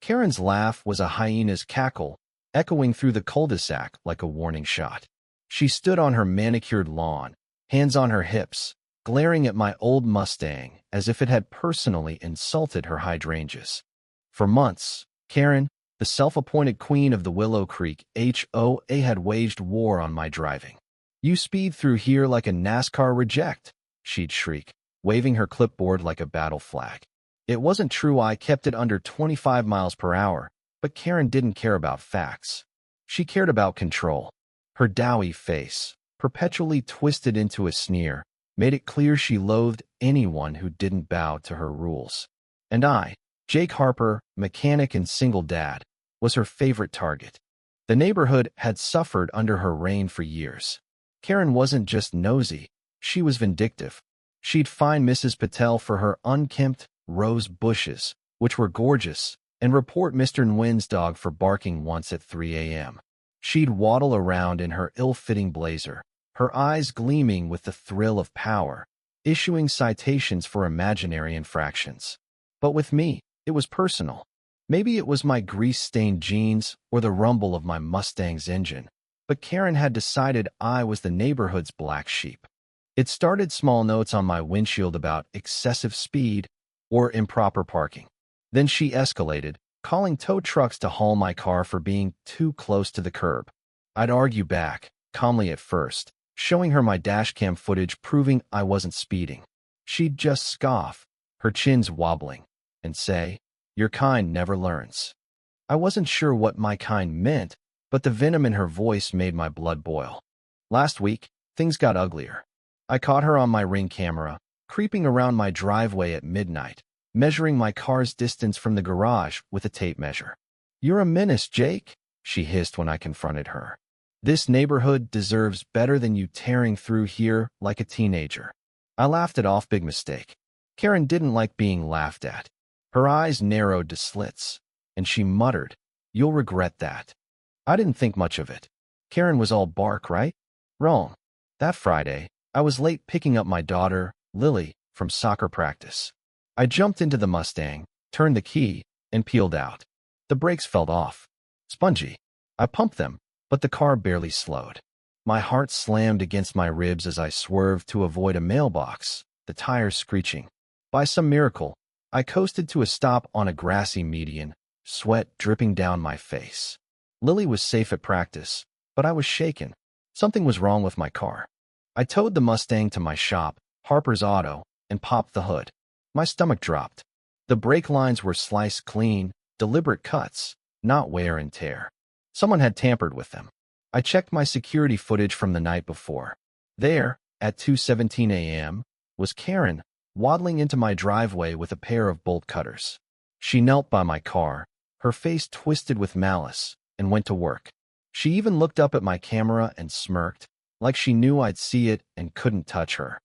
Karen's laugh was a hyena's cackle, echoing through the cul-de-sac like a warning shot. She stood on her manicured lawn, hands on her hips, glaring at my old Mustang as if it had personally insulted her hydrangeas. For months, Karen, the self-appointed queen of the Willow Creek HOA, had waged war on my driving. "You speed through here like a NASCAR reject," she'd shriek, waving her clipboard like a battle flag. It wasn't true. I kept it under 25 miles per hour, but Karen didn't care about facts. She cared about control. Her doughy face, perpetually twisted into a sneer, made it clear she loathed anyone who didn't bow to her rules. And I, Jake Harper, mechanic and single dad, was her favorite target. The neighborhood had suffered under her reign for years. Karen wasn't just nosy, she was vindictive. She'd fine Mrs. Patel for her unkempt rose bushes, which were gorgeous, and report Mr. Nguyen's dog for barking once at 3 a.m. She'd waddle around in her ill-fitting blazer, her eyes gleaming with the thrill of power, issuing citations for imaginary infractions. But with me, it was personal. Maybe it was my grease-stained jeans or the rumble of my Mustang's engine, but Karen had decided I was the neighborhood's black sheep. It started small notes on my windshield about excessive speed or improper parking. Then she escalated, calling tow trucks to haul my car for being too close to the curb. I'd argue back, calmly at first, showing her my dashcam footage proving I wasn't speeding. She'd just scoff, her chins wobbling, and say, "Your kind never learns." I wasn't sure what my kind meant, but the venom in her voice made my blood boil. Last week, things got uglier. I caught her on my Ring camera, creeping around my driveway at midnight, measuring my car's distance from the garage with a tape measure. "You're a menace, Jake," she hissed when I confronted her. "This neighborhood deserves better than you tearing through here like a teenager." I laughed it off. Big mistake. Karen didn't like being laughed at. Her eyes narrowed to slits, and she muttered, "You'll regret that." I didn't think much of it. Karen was all bark, right? Wrong. That Friday, I was late picking up my daughter, Lily, from soccer practice. I jumped into the Mustang, turned the key, and peeled out. The brakes felt off. Spongy. I pumped them, but the car barely slowed. My heart slammed against my ribs as I swerved to avoid a mailbox, the tires screeching. By some miracle, I coasted to a stop on a grassy median, sweat dripping down my face. Lily was safe at practice, but I was shaken. Something was wrong with my car. I towed the Mustang to my shop, Harper's Auto, and popped the hood. My stomach dropped. The brake lines were sliced clean, deliberate cuts, not wear and tear. Someone had tampered with them. I checked my security footage from the night before. There, at 2:17 a.m., was Karen, waddling into my driveway with a pair of bolt cutters. She knelt by my car, her face twisted with malice, and went to work. She even looked up at my camera and smirked, like she knew I'd see it and couldn't touch her.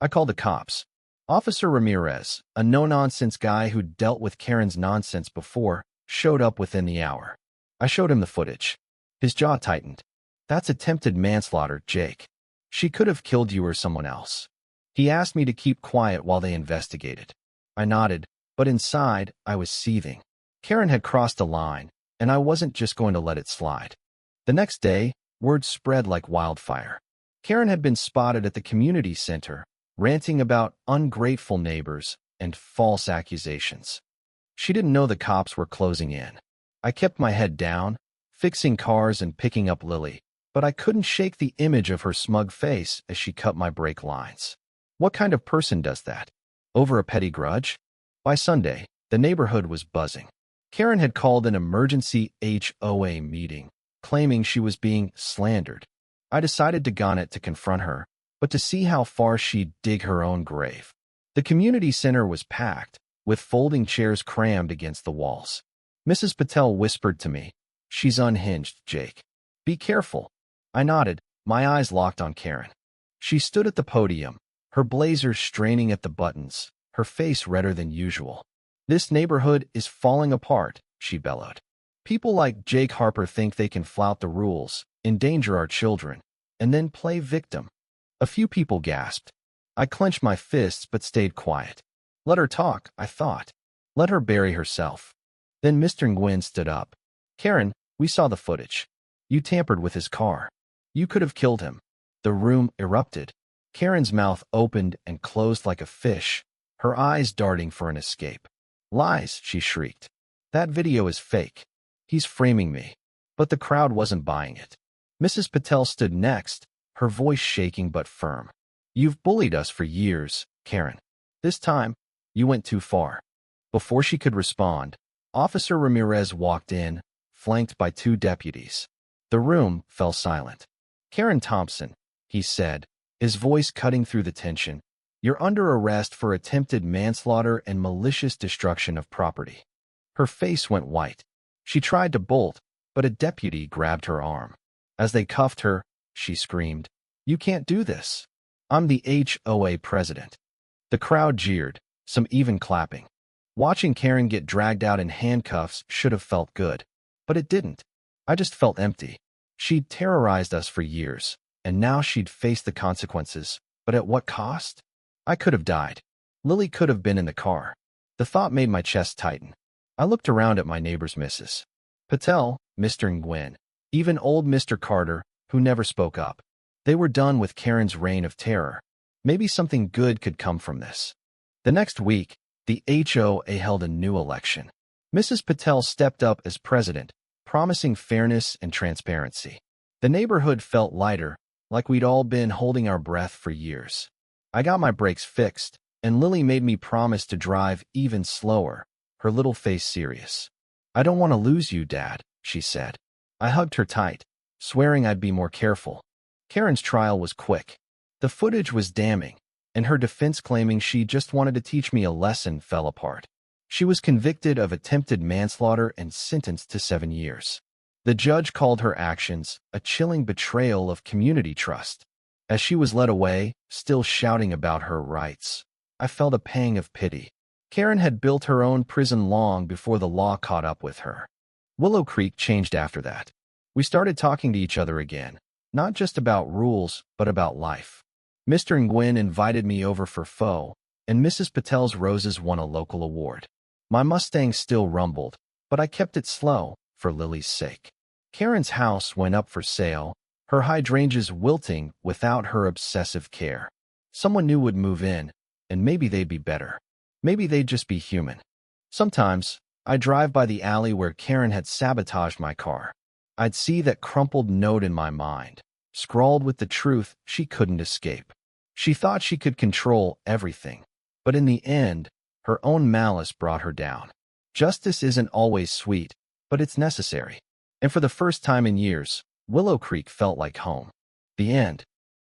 I called the cops. Officer Ramirez, a no-nonsense guy who'd dealt with Karen's nonsense before, showed up within the hour. I showed him the footage. His jaw tightened. "That's attempted manslaughter, Jake. She could have killed you or someone else." He asked me to keep quiet while they investigated. I nodded, but inside, I was seething. Karen had crossed a line, and I wasn't just going to let it slide. The next day, word spread like wildfire. Karen had been spotted at the community center, ranting about ungrateful neighbors and false accusations. She didn't know the cops were closing in. I kept my head down, fixing cars and picking up Lily, but I couldn't shake the image of her smug face as she cut my brake lines. What kind of person does that? Over a petty grudge? By Sunday, the neighborhood was buzzing. Karen had called an emergency HOA meeting, claiming she was being slandered. I decided to gun it to confront her, but to see how far she'd dig her own grave. The community center was packed, with folding chairs crammed against the walls. Mrs. Patel whispered to me, "She's unhinged, Jake. Be careful." I nodded, my eyes locked on Karen. She stood at the podium, her blazer straining at the buttons, her face redder than usual. "This neighborhood is falling apart," she bellowed. "People like Jake Harper think they can flout the rules, endanger our children, and then play victim." A few people gasped. I clenched my fists but stayed quiet. Let her talk, I thought. Let her bury herself. Then Mr. Nguyen stood up. Karen, we saw the footage. You tampered with his car. You could have killed him. The room erupted. Karen's mouth opened and closed like a fish, her eyes darting for an escape. Lies, she shrieked. That video is fake. He's framing me. But the crowd wasn't buying it. Mrs. Patel stood next, her voice shaking but firm. You've bullied us for years, Karen. This time, you went too far. Before she could respond, Officer Ramirez walked in, flanked by 2 deputies. The room fell silent. Karen Thompson, he said, his voice cutting through the tension. You're under arrest for attempted manslaughter and malicious destruction of property. Her face went white. She tried to bolt, but a deputy grabbed her arm. As they cuffed her, she screamed, You can't do this. I'm the HOA president. The crowd jeered, some even clapping. Watching Karen get dragged out in handcuffs should have felt good, but it didn't. I just felt empty. She'd terrorized us for years, and now she'd face the consequences, but at what cost? I could have died. Lily could have been in the car. The thought made my chest tighten. I looked around at my neighbors, Mrs. Patel, Mr. Nguyen, even old Mr. Carter, who never spoke up. They were done with Karen's reign of terror. Maybe something good could come from this. The next week, the HOA held a new election. Mrs. Patel stepped up as president, promising fairness and transparency. The neighborhood felt lighter, like we'd all been holding our breath for years. I got my brakes fixed, and Lily made me promise to drive even slower, her little face serious. I don't want to lose you, Dad, she said. I hugged her tight, swearing I'd be more careful. Karen's trial was quick. The footage was damning, and her defense claiming she just wanted to teach me a lesson fell apart. She was convicted of attempted manslaughter and sentenced to 7 years. The judge called her actions a chilling betrayal of community trust. As she was led away, still shouting about her rights, I felt a pang of pity. Karen had built her own prison long before the law caught up with her. Willow Creek changed after that. We started talking to each other again, not just about rules, but about life. Mr. Nguyen invited me over for pho, and Mrs. Patel's roses won a local award. My Mustang still rumbled, but I kept it slow, for Lily's sake. Karen's house went up for sale, her hydrangeas wilting without her obsessive care. Someone new would move in, and maybe they'd be better. Maybe they'd just be human. Sometimes, I'd drive by the alley where Karen had sabotaged my car. I'd see that crumpled note in my mind, scrawled with the truth she couldn't escape. She thought she could control everything, but in the end, her own malice brought her down. Justice isn't always sweet, but it's necessary. And for the first time in years, Willow Creek felt like home. The end.